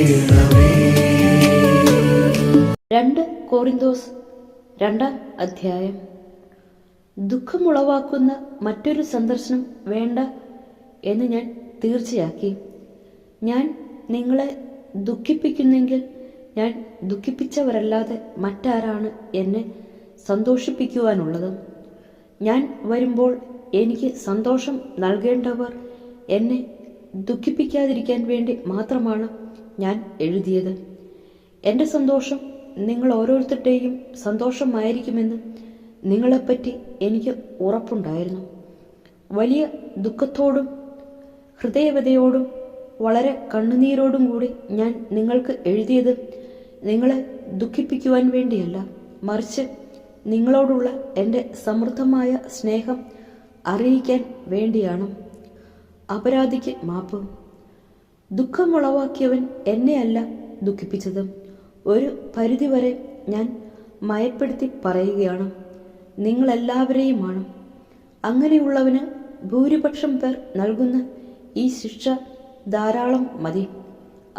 2 കൊറിന്തോസ് 2-ാം അധ്യായം. ദുഃഖമുളവാക്കുന്ന മറ്റൊരു സന്ദർശനം വേണ്ട എന്ന് ഞാൻ തീർച്ചയാക്കി. ഞാൻ നിങ്ങളെ ദുഃഖിപ്പിക്കുന്നെങ്കിൽ ഞാൻ ദുഃഖിപ്പിച്ചവരല്ലാതെ മറ്റാരാണ് എന്നെ സന്തോഷിപ്പിക്കുവാനുള്ളത്? ഞാൻ വരുമ്പോൾ എനിക്ക് സന്തോഷം നൽകേണ്ടവർ എന്നെ ദുഃഖിപ്പിക്കാതിരിക്കാൻ വേണ്ടി മാത്രമാണ് ഞാൻ എഴുതിയത്. എൻ്റെ സന്തോഷം നിങ്ങൾ ഓരോരുത്തരുടെയും സന്തോഷമായിരിക്കുമെന്ന് നിങ്ങളെപ്പറ്റി എനിക്ക് ഉറപ്പുണ്ടായിരുന്നു. വലിയ ദുഃഖത്തോടും ഹൃദയവ്യതയോടും വളരെ കണ്ണുനീരോടും കൂടി ഞാൻ നിങ്ങൾക്ക് എഴുതിയത് നിങ്ങളെ ദുഃഖിപ്പിക്കുവാൻ വേണ്ടിയല്ല, മറിച്ച് നിങ്ങളോടുള്ള എൻ്റെ സമൃദ്ധമായ സ്നേഹം അറിയിക്കാൻ വേണ്ടിയാണ്. അപരാധിക്ക് മാപ്പ്. ദുഃഖമുളവാക്കിയവൻ എന്നെയല്ല ദുഃഖിപ്പിച്ചത്. ഒരു പരിധിവരെ ഞാൻ മയപ്പെടുത്തി പറയുകയാണ്, നിങ്ങളെല്ലാവരെയുമാണ്. അങ്ങനെയുള്ളവന് ഭൂരിപക്ഷം പേർ നൽകുന്ന ഈ ശിക്ഷ ധാരാളം മതി.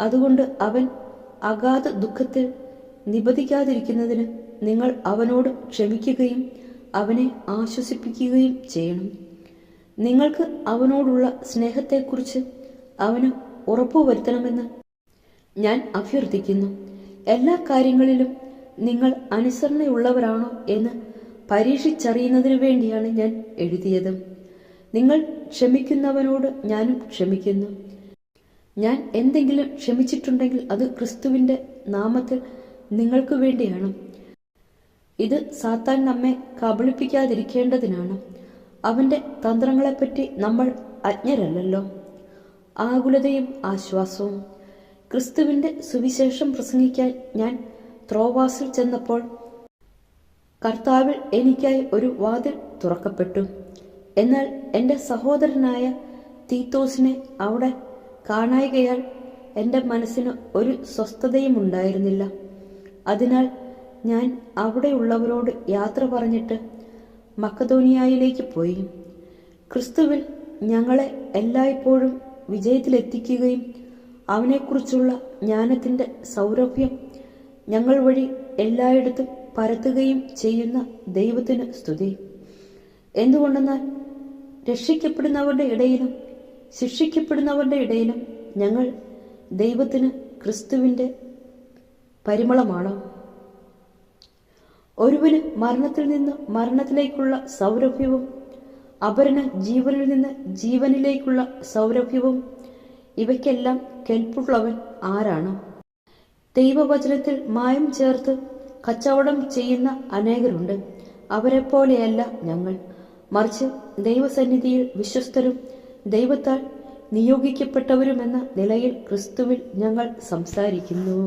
അതുകൊണ്ട് അവൻ അഗാധ ദുഃഖത്തിൽ നിബദിക്കാതിരിക്കുന്നതിന് നിങ്ങൾ അവനോട് ക്ഷമിക്കുകയും അവനെ ആശ്വസിപ്പിക്കുകയും ചെയ്യണം. നിങ്ങൾക്ക് അവനോടുള്ള സ്നേഹത്തെക്കുറിച്ച് അവന് ഉറപ്പുവരുത്തണമെന്ന് ഞാൻ അഭ്യർത്ഥിക്കുന്നു. എല്ലാ കാര്യങ്ങളിലും നിങ്ങൾ അനുസരണയുള്ളവരാണോ എന്ന് പരീക്ഷിച്ചറിയുന്നതിന് വേണ്ടിയാണ് ഞാൻ എഴുതിയത്. നിങ്ങൾ ക്ഷമിക്കുന്നവനോട് ഞാനും ക്ഷമിക്കുന്നു. ഞാൻ എന്തെങ്കിലും ക്ഷമിച്ചിട്ടുണ്ടെങ്കിൽ അത് ക്രിസ്തുവിൻ്റെ നാമത്തിൽ നിങ്ങൾക്ക് വേണ്ടിയാണ്. ഇത് സാത്താൻ നമ്മെ കബളിപ്പിക്കാതിരിക്കേണ്ടതിനാണ്. അവൻ്റെ തന്ത്രങ്ങളെപ്പറ്റി നമ്മൾ അജ്ഞരല്ലല്ലോ. ആകുലതയും ആശ്വാസവും. ക്രിസ്തുവിൻ്റെ സുവിശേഷം പ്രസംഗിക്കാൻ ഞാൻ ത്രോവാസിൽ ചെന്നപ്പോൾ കർത്താവിൽ എനിക്കായി ഒരു വാതിൽ തുറക്കപ്പെട്ടു. എന്നാൽ എൻ്റെ സഹോദരനായ തീത്തോസിനെ അവിടെ കാണായികയാൽ എൻ്റെ മനസ്സിന് ഒരു സ്വസ്ഥതയും ഉണ്ടായിരുന്നില്ല. അതിനാൽ ഞാൻ അവിടെയുള്ളവരോട് യാത്ര പറഞ്ഞിട്ട് മക്കതോനിയയിലേക്ക് പോയി. ക്രിസ്തുവിൽ ഞങ്ങളെ എല്ലായ്പ്പോഴും വിജയത്തിലെത്തിക്കുകയും അവനെക്കുറിച്ചുള്ള ജ്ഞാനത്തിൻ്റെ സൗരഭ്യം ഞങ്ങൾ വഴി എല്ലായിടത്തും പരത്തുകയും ചെയ്യുന്ന ദൈവത്തിന് സ്തുതി. എന്തുകൊണ്ടെന്നാൽ രക്ഷിക്കപ്പെടുന്നവരുടെ ഇടയിലും ശിക്ഷിക്കപ്പെടുന്നവരുടെ ഇടയിലും ഞങ്ങൾ ദൈവത്തിന് ക്രിസ്തുവിൻ്റെ പരിമളമാണ്. ഒരുവന് മരണത്തിൽ നിന്ന് മരണത്തിലേക്കുള്ള സൗരഭ്യവും അപരന് ജീവനിൽ നിന്ന് ജീവനിലേക്കുള്ള സൗരഭ്യവും. ഇവയ്ക്കെല്ലാം കെൽപ്പുള്ളവൻ ആരാണ്? ദൈവവചനത്തിൽ മായം ചേർത്ത് കച്ചവടം ചെയ്യുന്ന അനേകരുണ്ട്. അവരെപ്പോലെയല്ല ഞങ്ങൾ, മറിച്ച് ദൈവസന്നിധിയിൽ വിശ്വസ്തരും ദൈവത്താൽ നിയോഗിക്കപ്പെട്ടവരുമെന്ന നിലയിൽ ക്രിസ്തുവിൽ ഞങ്ങൾ സംസാരിക്കുന്നു.